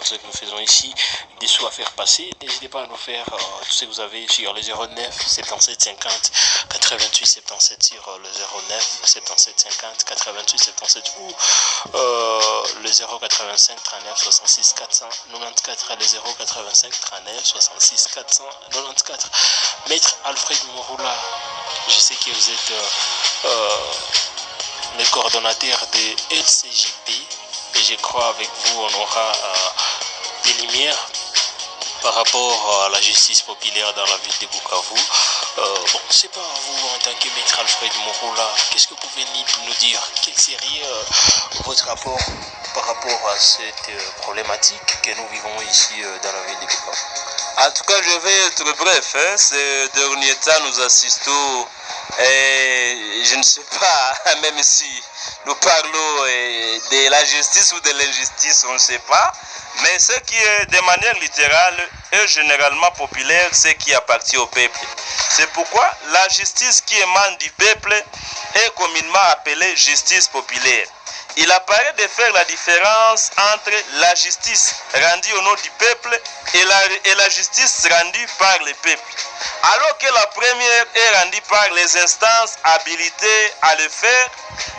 ce que nous faisons ici, des sous à faire passer. N'hésitez pas à nous faire tout ce que vous avez sur le 09 77 50 88 77 sur le 09 77 50 88 77 ou le 085 39 66 494 le 085 39 66 494. Maître Alfred Mouroula, je sais que vous êtes le coordonnateur de LCJP et je crois avec vous on aura des lumières par rapport à la justice populaire dans la ville de Bukavu. Bon, c'est pas vous en tant que maître Alfred Mouroula, qu'est-ce que vous pouvez nous dire? Quel serait votre rapport par rapport à cette problématique que nous vivons ici dans la ville de Bukavu? En tout cas, je vais être bref. Ces derniers temps, nous assistons, et je ne sais pas, même si nous parlons de la justice ou de l'injustice, on ne sait pas. Mais ce qui est de manière littérale et généralement populaire, c'est qui appartient au peuple. C'est pourquoi la justice qui émane du peuple est communément appelée justice populaire. Il apparaît de faire la différence entre la justice rendue au nom du peuple et la justice rendue par le peuple. Alors que la première est rendue par les instances habilitées à le faire,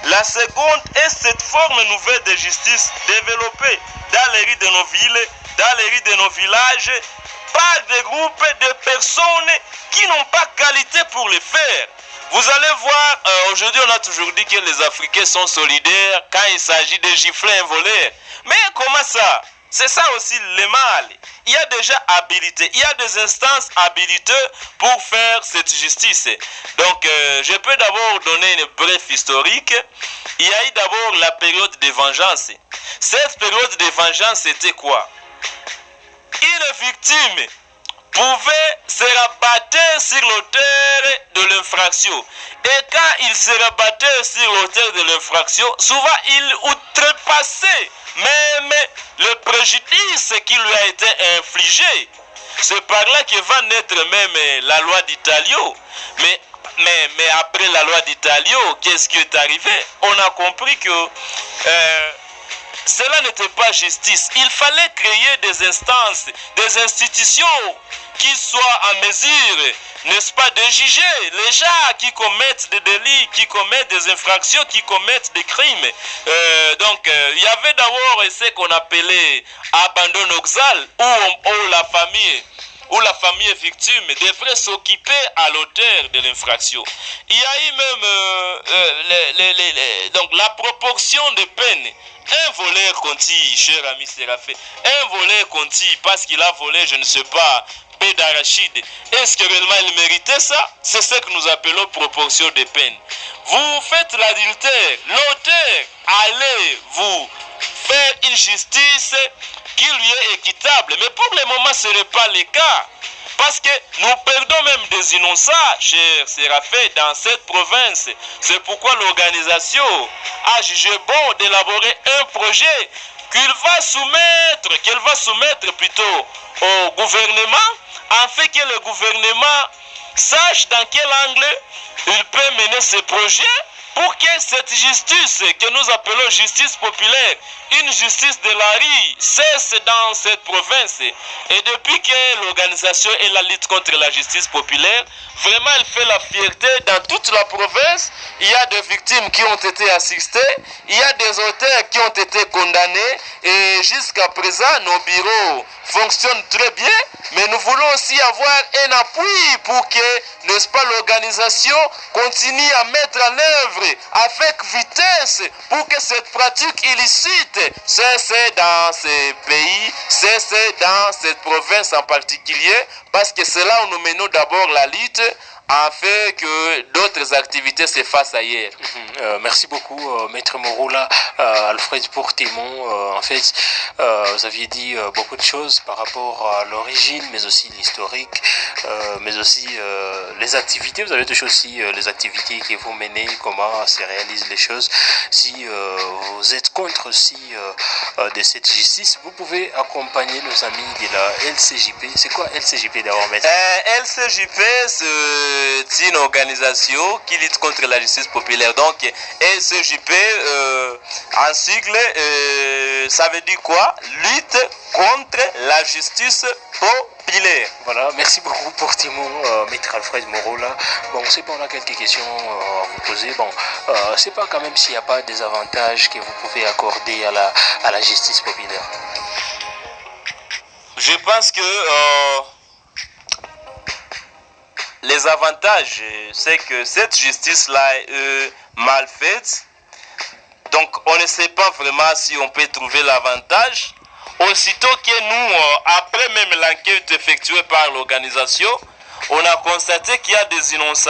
la seconde est cette forme nouvelle de justice développée dans les rues de nos villes, dans les rues de nos villages, par des groupes de personnes qui n'ont pas qualité pour le faire. Vous allez voir, aujourd'hui on a toujours dit que les Africains sont solidaires quand il s'agit de gifler un voleur. Mais comment ça? C'est ça aussi le mal. Il y a déjà habilité, il y a des instances habilitées pour faire cette justice. Donc je peux d'abord donner une brève historique. Il y a eu d'abord la période de vengeance. Cette période de vengeance c'était quoi? Une victime pouvait se rabattre sur l'auteur de l'infraction. Et quand il se rabattait sur l'auteur de l'infraction, souvent il outrepassait même le préjudice qui lui a été infligé. C'est par là que va naître même la loi d'Italio. Mais après la loi d'Italio, qu'est-ce qui est arrivé? On a compris que cela n'était pas justice. Il fallait créer des instances, des institutions qui soient en mesure, n'est-ce pas, de juger les gens qui commettent des délits, qui commettent des infractions, qui commettent des crimes. Il y avait d'abord ce qu'on appelait abandon oxal, où la famille victime devrait s'occuper à l'auteur de l'infraction. Il y a eu même donc la proportion de peine. Un voleur conti, cher ami Séraphin, un voleur conti parce qu'il a volé, je ne sais pas, paix d'arachide. Est-ce que réellement il méritait ça? C'est ce que nous appelons proportion de peine. Vous faites l'adultère, l'auteur, allez vous faire une justice qui lui est équitable. Mais pour le moment, ce n'est pas le cas. Parce que nous perdons même des innocents, cher Séraphin, dans cette province. C'est pourquoi l'organisation a jugé bon d'élaborer un projet qu'elle va soumettre plutôt au gouvernement, afin que le gouvernement sache dans quel angle il peut mener ce projet pour que cette justice que nous appelons justice populaire, une justice de la rue, cesse dans cette province. Et depuis que l'organisation et la lutte contre la justice populaire, vraiment elle fait la fierté dans toute la province. Il y a des victimes qui ont été assistées, il y a des auteurs qui ont été condamnés et jusqu'à présent nos bureaux fonctionnent très bien, mais nous voulons aussi avoir un appui pour que, n'est-ce pas, l'organisation continue à mettre en œuvre avec vitesse pour que cette pratique illicite cesse dans ces pays, cesse dans cette province en particulier, parce que c'est là où nous menons d'abord la lutte afin que d'autres activités se fassent ailleurs. Merci beaucoup, Maître Mouroula, Alfred, pour tes mots. En fait, vous aviez dit beaucoup de choses par rapport à l'origine, mais aussi l'historique mais aussi les activités. Vous avez toujours aussi les activités que vous menez, comment se réalisent les choses. Si vous êtes contre aussi de cette justice, vous pouvez accompagner nos amis de la LCJP. C'est quoi LCJP d'abord, maître? LCJP, c'est une organisation qui lutte contre la justice populaire. Donc, LCJP, en sigle, ça veut dire quoi? Lutte contre la justice populaire. Voilà, merci beaucoup pour tes mots, maître Alfred Moreau là. Bon, c'est pas, on a quelques questions à vous poser. Bon, c'est pas quand même s'il n'y a pas des avantages que vous pouvez accorder à la justice populaire. Je pense que les avantages, c'est que cette justice-là est mal faite. Donc, on ne sait pas vraiment si on peut trouver l'avantage. Aussitôt que nous, après même l'enquête effectuée par l'organisation, on a constaté qu'il y a des innocents.